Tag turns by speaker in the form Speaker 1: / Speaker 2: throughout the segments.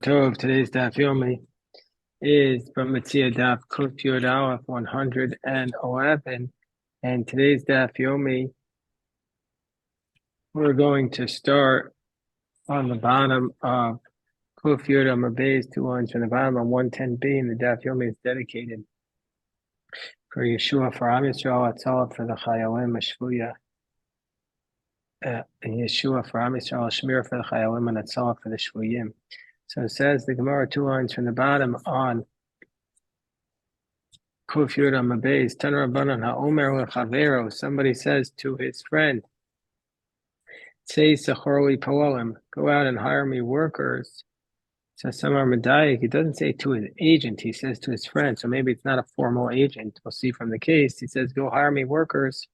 Speaker 1: Tov, today's daf yomi is Bava Metzia daf Kuf Yud Aleph 111, and today's daf yomi we're going to start on the bottom of Kuf Yud Amud Beis, 2 lines from the bottom on 110b, and the daf yomi is dedicated for Yeshua, for Am Yisrael, Atzal, for the Chayalim, Mashvuya, and Yeshua for Am Yisrael, Shmir for the Chayalim, and Atzal for the Shvuyim. So it says the Gemara 2 lines from the bottom on Kuf Yud Amud Beis, Taner Rabbanan HaOmer L'Chavero. Somebody says to his friend, "Say Sachorli Poalim, go out and hire me workers." So Samar Medayik, he doesn't say to his agent, he says to his friend. So maybe it's not a formal agent. We'll see from the case. He says, "Go hire me workers."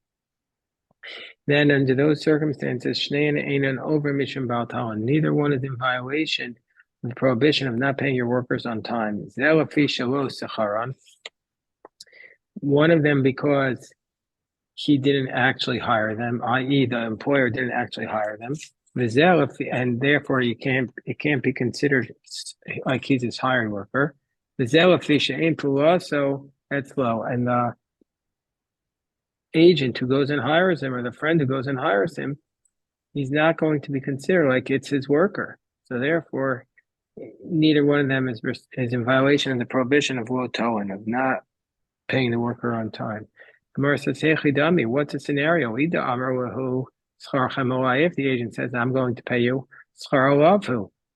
Speaker 1: Then, under those circumstances, Shnein Einan over Mishum Baal Talon. Neither one is in violation of the prohibition of not paying your workers on time. Zelafi Shalos Sacharan. One of them because he didn't actually hire them, i.e., the employer didn't actually hire them. And therefore it can't be considered like he's his hiring worker. So that's low. And the agent who goes and hires him, or the friend who goes and hires him, he's not going to be considered like it's his worker. So therefore, neither one of them is in violation of the prohibition of lo toin, of not paying the worker on time. Gemara says, "Hey, what's the scenario? If the agent says, I'm going to pay you,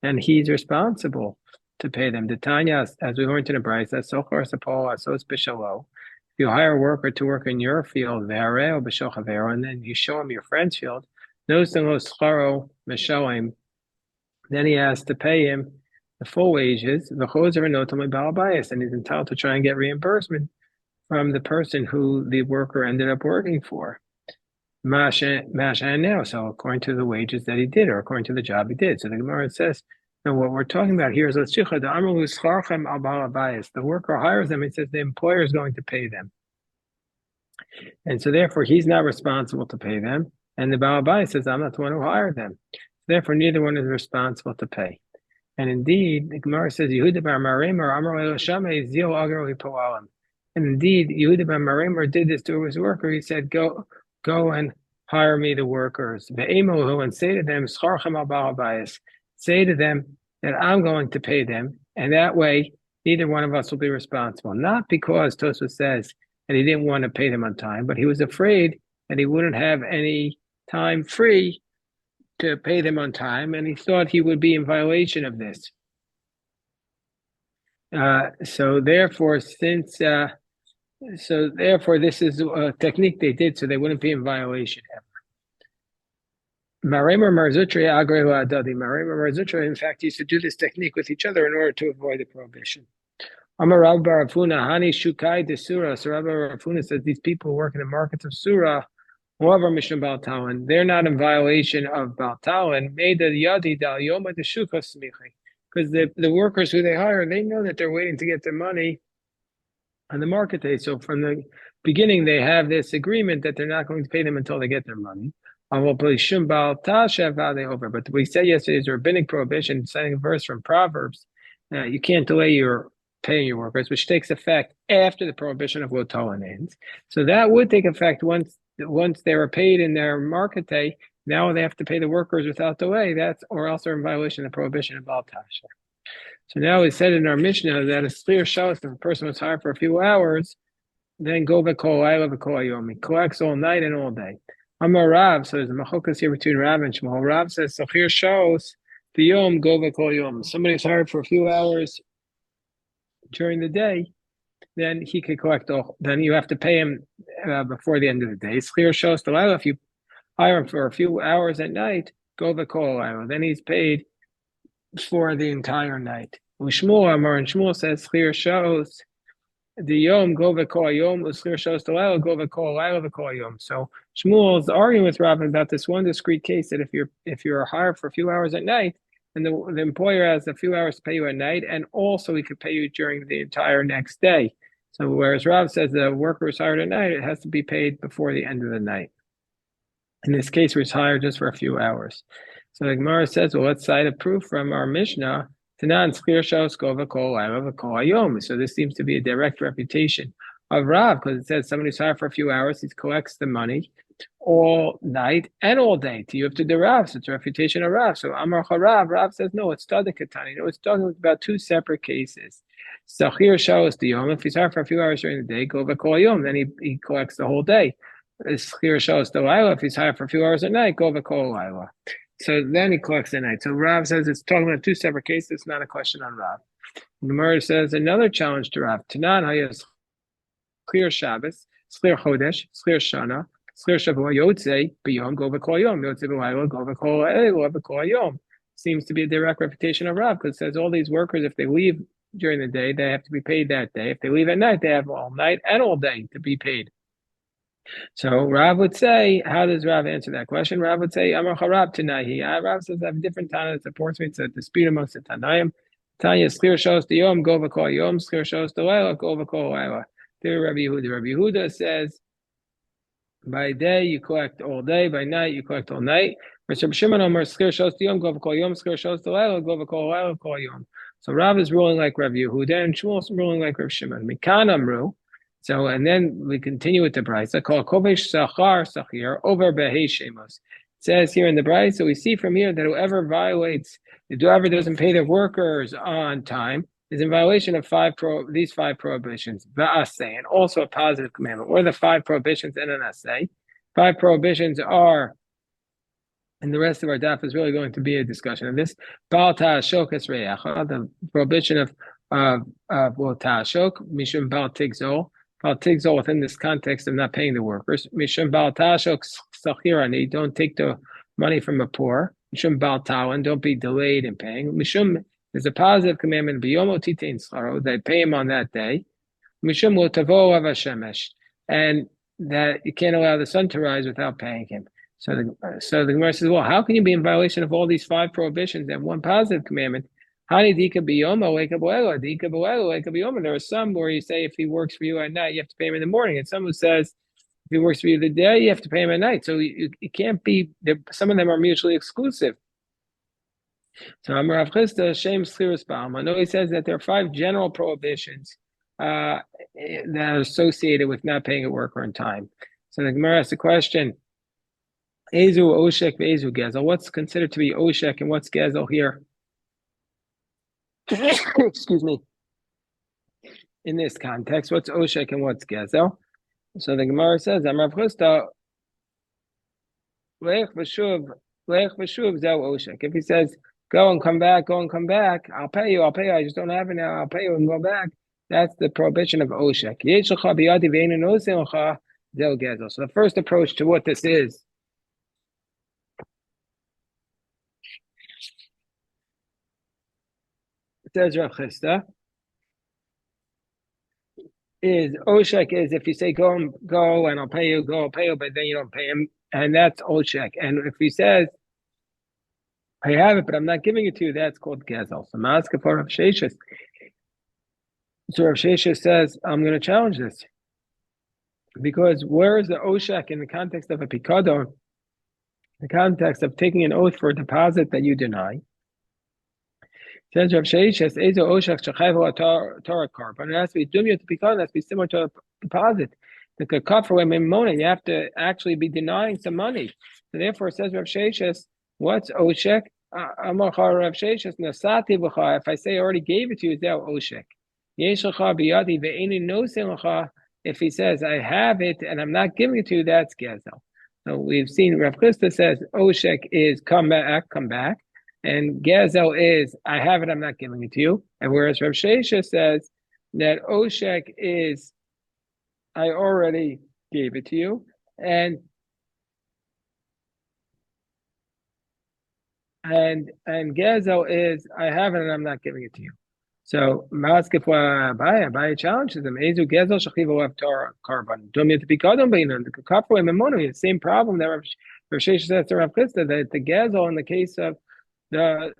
Speaker 1: and he's responsible to pay them. The Tanya, as we learned in the Bryce, if you hire a worker to work in your field, and then you show him your friend's field, then he has to pay him the full wages, and he's entitled to try and get reimbursement from the person who the worker ended up working for. Now, so according to the wages that he did, or according to the job he did. So the Gemara says, now what we're talking about here is the worker hires them, it says the employer is going to pay them. And so therefore he's not responsible to pay them. And the Baal Abayis says, I'm not the one who hired them. Therefore neither one is responsible to pay. And indeed, the Gemara says, Yehuda bar Maremer Amar Shama Zil Agar Poalim. And indeed, Yehuda ben Maremer did this to his worker. He said, go and hire me the workers. And say to them, say to them that I'm going to pay them. And that way, neither one of us will be responsible. Not because Tosfos says that he didn't want to pay them on time, but he was afraid that he wouldn't have any time free to pay them on time. And he thought he would be in violation of this. So therefore, this is a technique they did so they wouldn't be in violation ever. Maremer Marzutra, in fact, used to do this technique with each other in order to avoid the prohibition. Amar Rav bar Rafuna, Hani Shukai de Surah. So Rav bar Rafuna says these people who work in the markets of Surah, however, Mishnah Baal Talon, they're not in violation of Baal Talon. Made the Yadi Dal Yoma de Shuka Smichi. Because the workers who they hire, they know that they're waiting to get their money on the market day. So from the beginning, they have this agreement that they're not going to pay them until they get their money. But what we said yesterday is a rabbinic prohibition, citing a verse from Proverbs. You can't delay your paying your workers, which takes effect after the prohibition of lo toin ends. So that would take effect once they were paid in their market day. Now they have to pay the workers without delay. Or else they're in violation of the prohibition of Baal Tasha. So now we said in our Mishnah that a clear shalos, if a person was hired for a few hours, then go v'kol ayla v'kol yom. He collects all night and all day. Amar Rav, so there's a machokas here between Rav and Shmuel. Rav says, so clear shalos, the yom go v'kol yom. Somebody's hired for a few hours during the day, then he could collect all. Then you have to pay him before the end of the day. It's clear shalos the layla. If you hire him for a few hours at night, go v'kol ayla. Then he's paid for the entire night. Shmuel Amar, and Shmuel says clear shows the yom go v'kol yom, clear shows the layla go v'kol layla v'kol yom. So Shmuel is arguing with Rav about this one discrete case that if you're hired for a few hours at night, and the employer has a few hours to pay you at night, and also he could pay you during the entire next day. So whereas Rav says the worker is hired at night, it has to be paid before the end of the night. In this case, we're hired just for a few hours. So the Gemara says, well, let's cite a proof from our Mishnah Tanan Skir Shos Gova Kol Laila Kol Hayom. So this seems to be a direct refutation of Rav, because it says somebody who's hired for a few hours, he collects the money all night and all day. You have to do Rav, so it's a refutation of Rav. So Amar Charav, Rav says no, it's Tadikatani. No, it's talking about two separate cases. Sachir Shos Diyom, if he's hired for a few hours during the day, Gova Kol Yom, then he collects the whole day. Sachir Shos Diyom, if he's hired for a few hours at night, Gova Kol Laila. So then he collects the night. So Rav says it's talking about two separate cases. It's not a question on Rav. Gemara says another challenge to Rav. Tanan hayas clear Shabbos, clear Chodesh, clear Shana, clear Shavua Yotze biyom go v'kol yom Yotze b'layla go v'kol yom. Seems to be a direct refutation of Rav, because it says all these workers, if they leave during the day, they have to be paid that day. If they leave at night, they have all night and all day to be paid. So Rav would say, how does Rav answer that question? Rav would say, Amar Charab Tanahi. Rav says I have a different Tana that supports me. It's a dispute amongst the Tanaim. Tanya Skir Shos the Yom Go V'Kol Yom Skir Shos the Leila Go V'Kol Leila. There Rabbi Yehuda. Rabbi Yehuda says, by day you collect all day, by night you collect all night. Rabbi Shimon Omer Skir Shos the Yom Go V'Kol Yom Skir Shos the Leila Go V'Kol Leila Kol Yom. So Rav is ruling like Rabbi Yehuda, and Shmuel is ruling like Rabbi Shimon. Mikan Amru. So, and then we continue with the Brisa called Kovesh Sachar Sachir over Behei Shemos. It says here in the Brisa, so we see from here that whoever doesn't pay their workers on time is in violation of these five prohibitions. Va'aseh, and also a positive commandment. What are the five prohibitions in an aseh? Five prohibitions are, and the rest of our daf is really going to be a discussion of this. Bal ta'ashok es re'echa, the prohibition of ta'ashok, mishum bal tigzol. Bal tigzol within this context of not paying the workers. Mishum bal ta'ashok sachirani, don't take the money from a poor. Mishum bal ta'wan, don't be delayed in paying. Mishum is a positive commandment. Biyomo titein scharo, they pay him on that day. Mishum lo tavo av hashemesh, and that you can't allow the sun to rise without paying him. So the Gemara says, well, how can you be in violation of all these five prohibitions and one positive commandment? There are some where you say if he works for you at night, you have to pay him in the morning. And some who says if he works for you the day, you have to pay him at night. So it can't be, some of them are mutually exclusive. So Rav Chisda, Shem Schiras Ba'alma. No, he says that there are five general prohibitions that are associated with not paying a worker on time. So the Gemara asks the question, Ezu Oshek Ve'ezu Gezel. What's considered to be Oshek and what's Gezel here? Excuse me. In this context, what's Oshek and what's Gezel? So the Gemara says, Rav Chisda, Lech V'shuv Zeu Oshek. If he says, go and come back, I'll pay you, I just don't have it now, I'll pay you and go back. That's the prohibition of Oshek. So the first approach to what this is, says Rav Chisda, is Oshek is if you say go and I'll pay you, but then you don't pay him, and that's Oshek. And if he says, I have it, but I'm not giving it to you, that's called Gezel. So Maska for Rav Sheshes. So Rav Sheshes says, I'm going to challenge this. Because where is the Oshek in the context of a Pikadon? The context of taking an oath for a deposit that you deny. Says Rav Sheshes, Ezo Oshek Shachayvo Torah Carbon. It has to be Dumya to Pikadon, it has to be similar to a deposit. The Kakafra Memona, you have to actually be denying some money. So therefore, says Rav Sheshes, what's Oshek? Amar Rav Sheshes Nasati B'cha. If I say I already gave it to you, is that Oshek? Yesh L'cha B'yadi Ve'eni Nosin L'cha. If he says I have it and I'm not giving it to you, that's Gezel. So we've seen Rav Chisda says Oshek is come back, and Gezel is I have it, I'm not giving it to you. And whereas Rav Sheshes says that Oshek is I already gave it to you, and Gezel is I have it and I'm not giving it to you. So Maskef Abaya challenges them. Ezu Gezel Shachiva left Torah carbon. Don't mean to be Kadon Bainan. The Kapro and Memoni, the same problem that Rav Sheshes says to Rav Chisda, that the Gezel in the case of the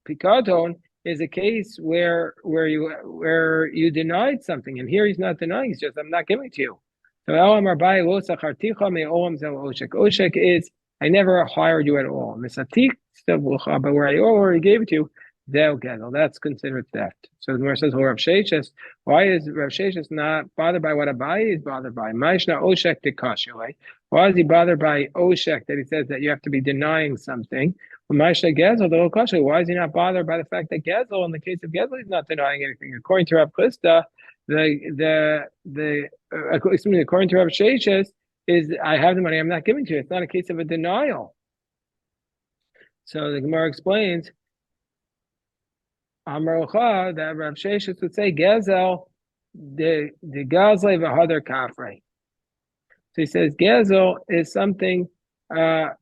Speaker 1: Pikadon is a case where you denied something, and here he's not denying, he's just I'm not giving it to you. So Oshek is I never hired you at all. But where I already gave it to you, They'll Gezel. That's considered theft. So the Gemara says, well, Rav Sheshes, why is Rav Sheshes not bothered by what Abaye is bothered by? Maishna Oshek Tikashile. Why is he bothered by Oshek that he says that you have to be denying something? Maishna Gezel, the Okashile. Why is he not bothered by the fact that Gezel, in the case of Gezel, he's not denying anything? According to Rav Chisda, according to Rav Sheshes, is I have the money, I'm not giving to you. It's not a case of a denial. So the Gemara explains, Amrocha, that Rav Sheshes would say, Gezel, the Gazle v'hadar kafrei. So he says, Gezel is something, Ma'ishta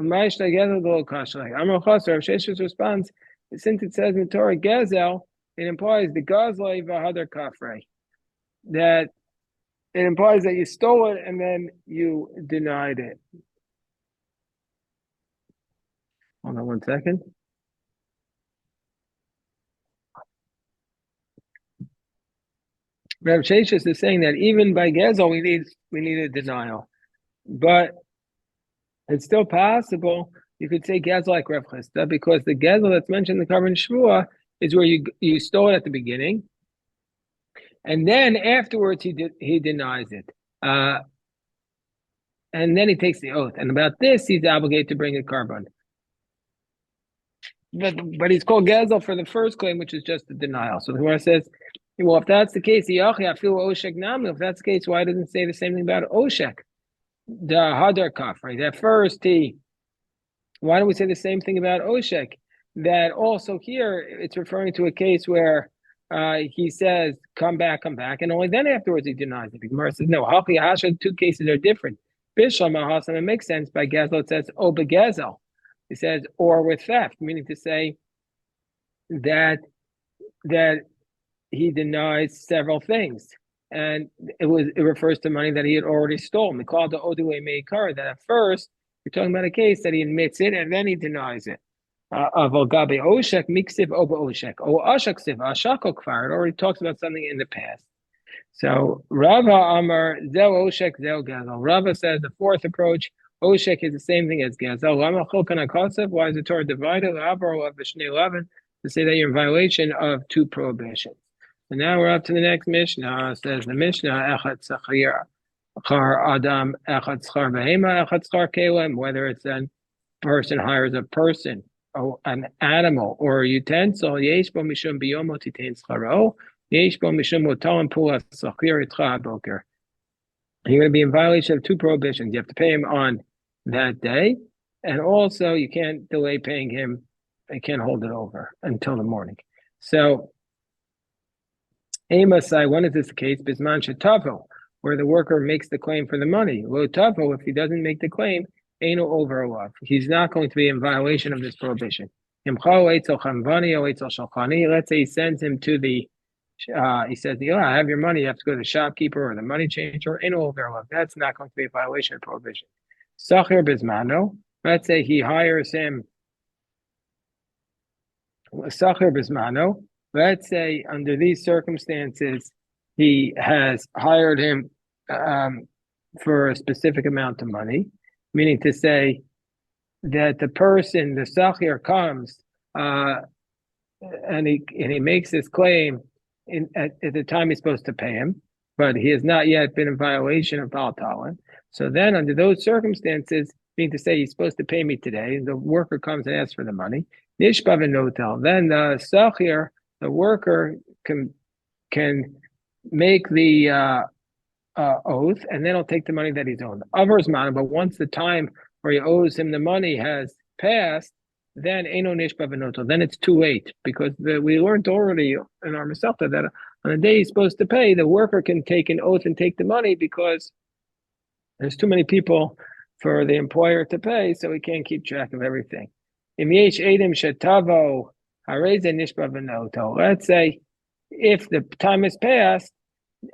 Speaker 1: Gezel lo kashlei. Amrocha, so Rav Sheshes responds, since it says in the Torah, Gezel, it implies the Gazle v'hadar kafrei. That it implies that you stole it and then you denied it. Hold on 1 second. Rav Sheshes is saying that even by Gezel we need a denial, but it's still possible. You could say Gezel like Rav Chisda, because the Gezel that's mentioned in the Karban Shvua is where you stole it at the beginning, and then afterwards he denies it, and then he takes the oath, and about this he's obligated to bring a Karban. But he's called Gezel for the first claim, which is just the denial. So the Gemara says, well, if that's the case, if that's the case, why doesn't it say the same thing about Oshek? The Hadar Kaf, right? At first, why don't we say the same thing about Oshek? That also here, it's referring to a case where he says, come back, and only then afterwards he denies it. The Gemara says, no, two cases are different. Bishlam Mahasam, it makes sense. By Gezel, it says, Begezel. It says, or with theft, meaning to say that he denies several things, and it refers to money that he had already stolen. We call it the Odue Meikar, that at first we're talking about a case that he admits it and then he denies it. Of Gabe Oshek, Miksiv Oba Oshek, O Ashaksiv, Ashako Kfar. It already talks about something in the past. So Rava Amar Zel Oshek Zel Gezel. Rava says the fourth approach, Oshek is the same thing as Gezel. Why is the Torah divided? To say that you're in violation of two prohibitions. And now we're up to the next Mishnah. It says the Mishnah, Echad Sachir Char Adam, Echad Schar Behema, Echad Schar Kelem, whether it's a person hires a person, or an animal, or a utensil, Yesh Bo Mishum Biyomo Titain Scharo, Yesh Bo Mishum Motalim Pula Sachir Itcha Boker. You're going to be in violation of two prohibitions. You have to pay him on that day, and also you can't delay paying him. You can't hold it over until the morning. So, Amasai, when is this the case? Bisman Shetavo, where the worker makes the claim for the money. Lo Tavo, if he doesn't make the claim, Aino over love. He's not going to be in violation of this prohibition. Let's say he sends him to the he says, I have your money, you have to go to the shopkeeper or the money changer, Aino over love. That's not going to be a violation of prohibition. Sachir Bismano, let's say he hires him. Sachir Bismano, let's say under these circumstances, he has hired him for a specific amount of money, meaning to say that the person, the Sachir, comes and he makes his claim at the time he's supposed to pay him, but he has not yet been in violation of Baal Talon. So then under those circumstances, meaning to say he's supposed to pay me today, the worker comes and asks for the money, Nishbav and Notel, then the Sachir, the worker can make the oath, and then he'll take the money that he's owed. Others matter, but once the time where he owes him the money has passed, then Eino Nishbav and Notel. Then it's too late, because we learned already in our Masechta that on the day he's supposed to pay, the worker can take an oath and take the money because there's too many people for the employer to pay, so he can't keep track of everything. Let's say if the time has passed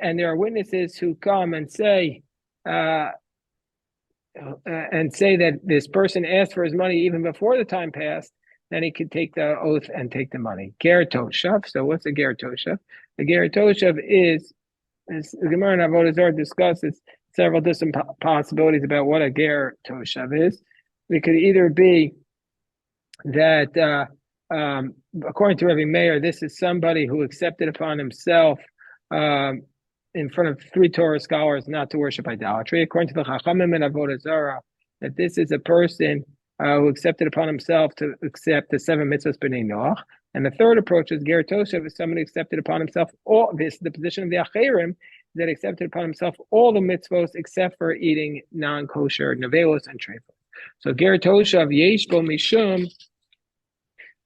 Speaker 1: and there are witnesses who come and say that this person asked for his money even before the time passed, then he could take the oath and take the money. Ger Toshav. So what's a Ger Toshav? A Ger Toshav is the Gemara and Avodah Zarah discusses several different possibilities about what a Ger Toshav is. It could either be that according to Rabbi Meir, this is somebody who accepted upon himself in front of three Torah scholars not to worship idolatry. According to the Chachamim and Avodah Zarah, that this is a person who accepted upon himself to accept the 7 mitzvahs b'nei Noach. And the third approach is Ger Toshav, is somebody who accepted upon himself all this. The position of the Acherim that accepted upon himself all the mitzvahs except for eating non-kosher nevelos and treifos. So Ger Toshav yesh bo mishum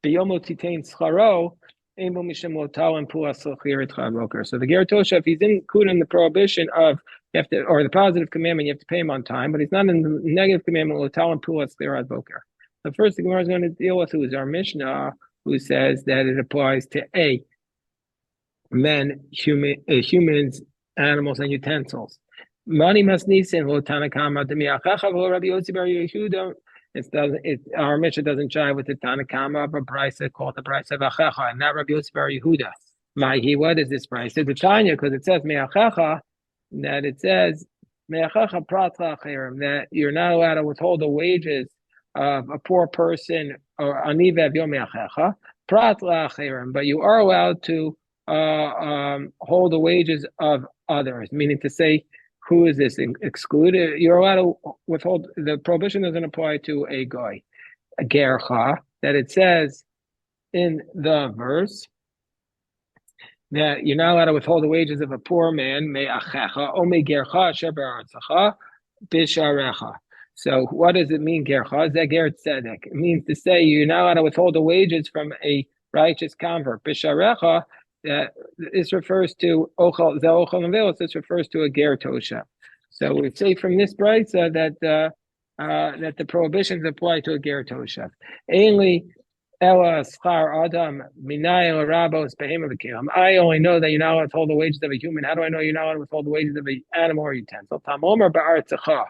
Speaker 1: biyomo titain scharo ein bo mishum lotal and pulas l'chir etcha boker. So the Ger Toshav, he's included in the prohibition of you have to, or the positive commandment, you have to pay him on time, but he's not in the negative commandment lotal and pulas l'chir boker. The first thing Gemara is going to deal with who is our Mishnah, who says that it applies to men, humans, animals, and utensils. Mani masnisin lo Tanakama demiachacha v'lo Rabbi Yossi bar Yehuda. Our Mishnah doesn't jive with the Tanakama of a brisa called the brisa of Achacha, and not Rabbi Yossi bar Yehuda. What is this brisa? The Tanya, because it says meachacha, that it says meachacha pratra acherim, that you're not allowed to withhold the wages of a poor person or anivev yom meachacha pratra acherim, but you are allowed to hold the wages of others, meaning to say, who is this excluded? You're allowed to withhold. The prohibition doesn't apply to a guy, a gercha, that it says in the verse that you're not allowed to withhold the wages of a poor man, me'achecha, o me'gercha, asher ba'aretzecha, bisharecha. So what does it mean, gercha? Is that ger tzedek? It means to say you're not allowed to withhold the wages from a righteous convert. Bisharecha, this refers to ochal nevelos. This refers to a ger tosha. So we say from this brisa that that the prohibitions apply to a ger tosha. Ainly ela schar adam minay rabos behema v'kelim. I only know that you're not allowed to withhold the wages of a human. How do I know you're not allowed to withhold the wages of an animal or utensil? Tamomer ba'artzecha.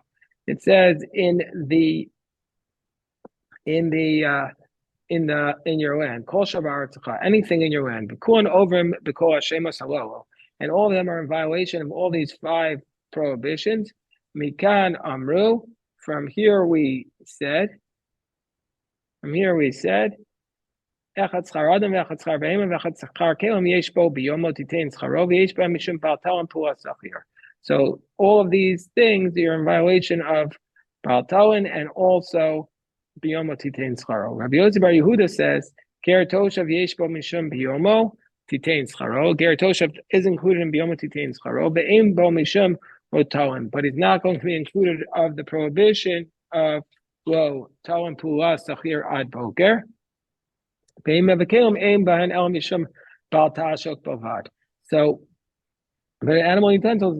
Speaker 1: It says in your land, kol shavar anything in your land, b'kuan ovrim b'kol hashemas halolo, and all of them are in violation of all these 5 prohibitions. Mikan amru, from here we said, echad schar adam v'echad schar behema v'echad schar kelim yesh bo biyomo titein scharo v'yesh bo mishum baltal and pulas achir. So all of these things, you're in violation of baltalin and also biyomo titein scharo. Rabbi Yossi bar Yehuda says, ger toshav yesh bo mishum biyomo titein scharo. Ger toshav is included in biyomo titein scharo, be'im bo mishum lotalin, but he's not going to be included of the prohibition of lo talin pulas achir ad boker. Be'im mevakelim eim bahan el mishum bal tashok bavad. So the animal utensils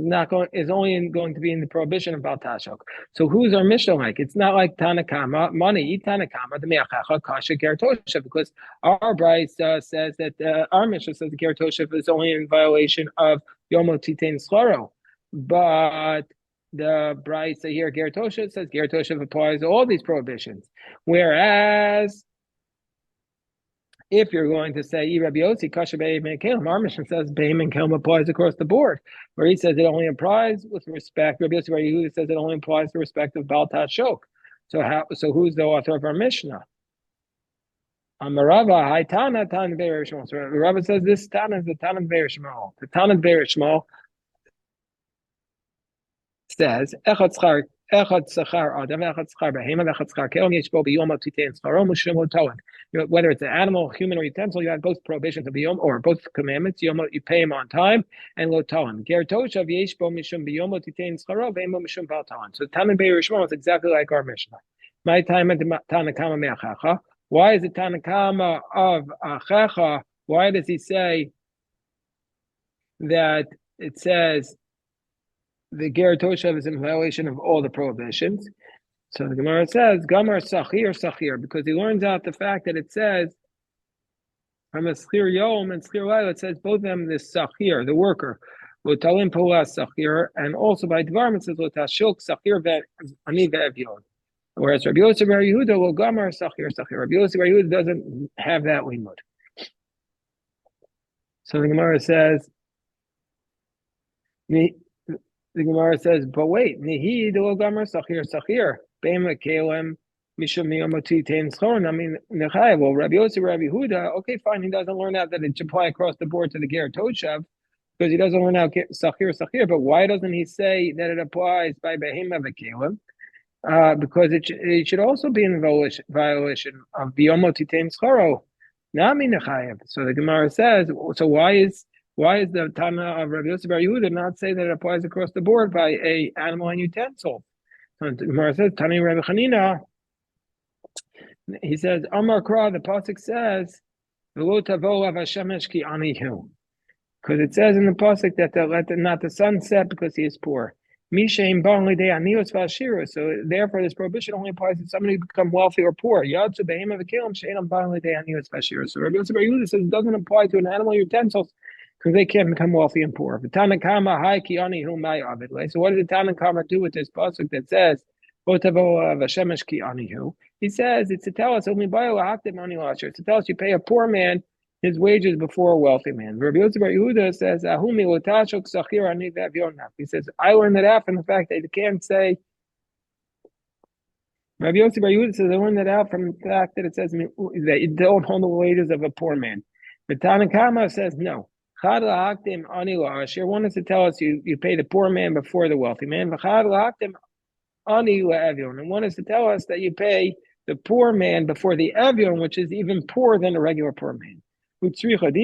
Speaker 1: is only going to be in the prohibition of Baltashok. So who's our Mishnah like? It's not like Tanakama, money, eat Tanakama, the Meachacha, Kasha, Gertoshev, because our brisa says that our Mishnah says the Gertoshev is only in violation of Yomo Titein Slaro. But the brisa here, Gertoshev, says Gertoshev applies to all these prohibitions. Whereas if you're going to say Rabbi Yossi kasha be'im and kelim, our Mishnah says be'im and kelim applies across the board, where he says it only applies with respect. Rabbi Yossi bar Yehuda says it only applies with respect of Baal Tashok. So who's the author of our Mishnah? Amarava Haitana Tan Be'er Shmuel. So Rava says this Tana is the Tana Be'er Shmuel. The Tana Be'er Shmuel says echad schar adam, echad schar behema, echad schar kelim yesh bo biyom titein scharo mushrim lotoin. Whether it's an animal, human, or utensil, you have both prohibitions of biyom or both commandments. You pay him on time and lotoin. Ger toshav yesh bo mishum biyom titein scharo behema mishum baltoin. So Tana Be'er Shmuel is exactly like our Mishnah. My time at the Tanakama me'achacha. Why is it Tanakama of achacha? Why does he say that it says the ger toshav is in violation of all the prohibitions? So the Gemara says gamar sachir, because he learns out the fact that it says from a schir yom and schir laila, it says both of them this sachir, the worker, lotalim polas sachir, and also by dvarim it says lotashilk sachir ani ve'evyon. Whereas Rabbi Yossi bar Yehuda will gamar sachir. Rabbi Yossi bar Yehuda doesn't have that limud. So the Gemara says. The Gemara says, but wait, nihi do gamar sachir, be'im kelim Mishum miyamoti tein schon. I mean, nechai. Well, Rabbi Yossi, Rabbi Huda. Okay, fine. He doesn't learn out that it should apply across the board to the ger toshav because he doesn't learn out sachir. But why doesn't he say that it applies by behema v'kelim? Because it should also be in violation of biyomoti tein schoro. Nami nechayev. So the Gemara says. So why is the Tana of Rabbi Yossi Bar Yehuda not say that it applies across the board by a animal and utensil? So the Gemara says Tani Rabbi Chanina. He says Amar Kra. The pasuk says V'lo tavo av hashemesh ki anihu, because it says in the pasuk that let not the sun set because he is poor. Mishaim ban lidei anius v'ashira. So therefore, this prohibition only applies to somebody who become wealthy or poor. Yad behem v'kelim sheinam ban lidei anius v'ashira. So Rabbi Yosef Bar Yehuda says it doesn't apply to an animal utensils because they can't become wealthy and poor. V'tanakama hai ki anihu may avid. So what did the Tanakama do with this pasuk that says V'tavo v'shemesh ki anihu? He says it's to tell us only it's to tell us you pay a poor man his wages before a wealthy man. Rabbi Yosef Bar Yehuda says, he says, I learned that out from the fact that you can't say, Rabbi Yosef Bar Yehuda says, I learned that out from the fact that it says that you don't hold the wages of a poor man. But Tanakama says, no. One is to tell us you pay the poor man before the wealthy man. And one is to tell us that you pay the poor man before the avion, which is even poorer than a regular poor man. If you would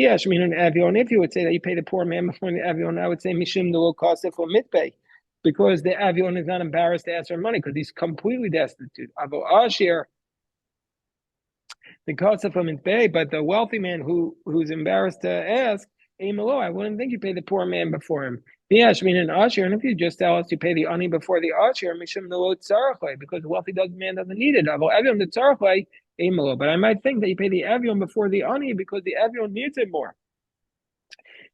Speaker 1: say that you pay the poor man before the avion, I would say mishum the kasef or mitpay, because the avion is not embarrassed to ask for money because he's completely destitute. Avo ashir, the kasef or mitpay, but the wealthy man who's embarrassed to ask, I wouldn't think you pay the poor man before him. And if you just tell us you pay the ani before the ashir, mishum the because the wealthy man doesn't need it. Avo avion the tzarachle. But I might think that you pay the avion before the ani because the avion needs it more.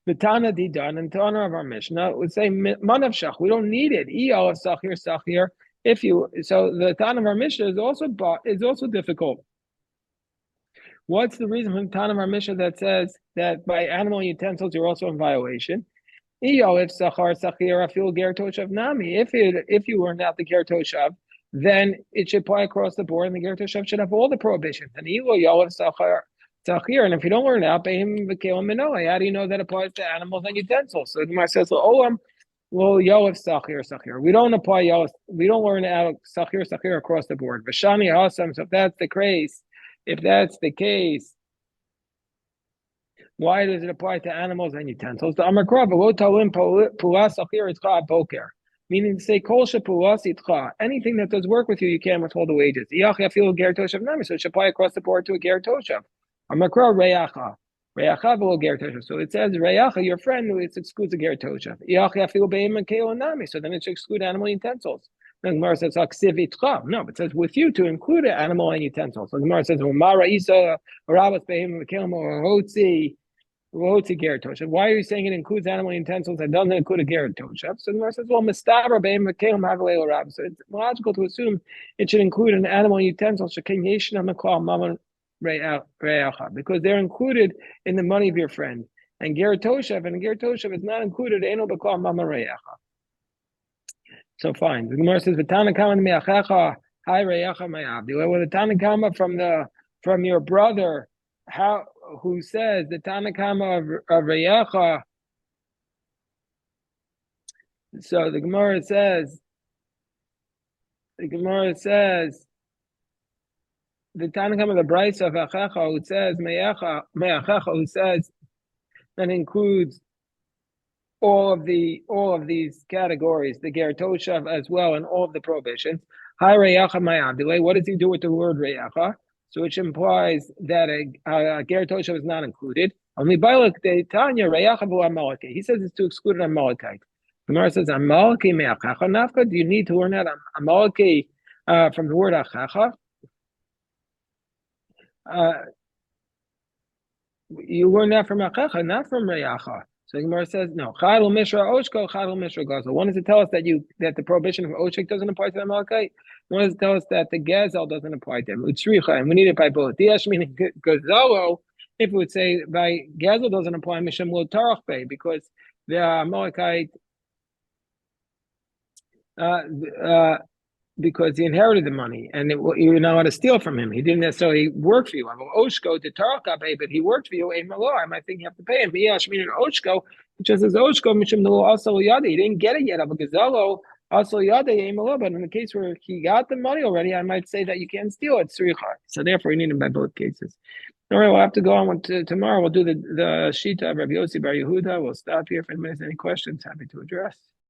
Speaker 1: The Tana Didan and Tana of our Mishnah would say manav shach. We don't need it. Sachir. If you the Tana of our Mishnah is also difficult. What's the reason for the Tana of our Mishnah that says that by animal utensils you're also in violation? If you were not the ger toshav, then it should apply across the board, and the ger toshav should have all the prohibitions. And if you don't learn out, how do you know that applies to animals and utensils? So the Gemara says, we don't apply yoav, we don't learn out sachir across the board. V'shani hasam. So if that's the case, why does it apply to animals and utensils? The Amar Krav, meaning to say, Kol anything that does work with you, you can't withhold the wages. So it should apply across the board to a ger toshav. Amar Krav, reyacha. So it says, reyacha, your friend, it excludes a ger toshav. So then it should exclude animal utensils. Then Gemara says, no, but it says with you to include an animal and utensils. So Gemara says, ger toshav. Why are you saying it includes animal utensils and doesn't include a ger toshav? So the Gemara says, well, so it's logical to assume it should include an animal utensil because they're included in the money of your friend. And ger toshav is not included. So fine. The Gemara says, the Tanakama from your brother, who says the Tanakama of Reyacha. So the Gemara says the Tanakama of the Bryce of Achacha, who says Me'achacha, who says that includes all of these categories, the ger toshav as well, and all of the prohibitions. Hi reyacha ma'avdile. What does he do with the word reyacha? So which implies that a ger toshav is not included. Only balak de tanya reyacha v'amalake. He says it's to exclude an amalekite. Gemara says amalake me'achacha nafka. Do you need to learn that amalake from the word achacha? You learn that from achacha, not from reyacha. So the Gemara says, no. One is to tell us that the prohibition of oshik doesn't apply to the Amalekite. One is to tell us that the gazel doesn't apply to him. And we need it by both. Diash meaning gazalo, if we would say by gazel doesn't apply misham lo tarachbe, because the Amalekite because he inherited the money, and you're not allowed to steal from him. He didn't necessarily work for you. Oshko to Tarakabe, but he worked for you. I might think you have to pay him. Oshko, it just says Oshko Mishim also Yada. He didn't get it yet. Gazalo also Yada but in the case where he got the money already, I might say that you can't steal it. So therefore, you need him by both cases. All right, we'll have to go on tomorrow. We'll do the Shita of Rabbi Yossi Bar Yehuda. We'll stop here. If anyone has any questions, happy to address.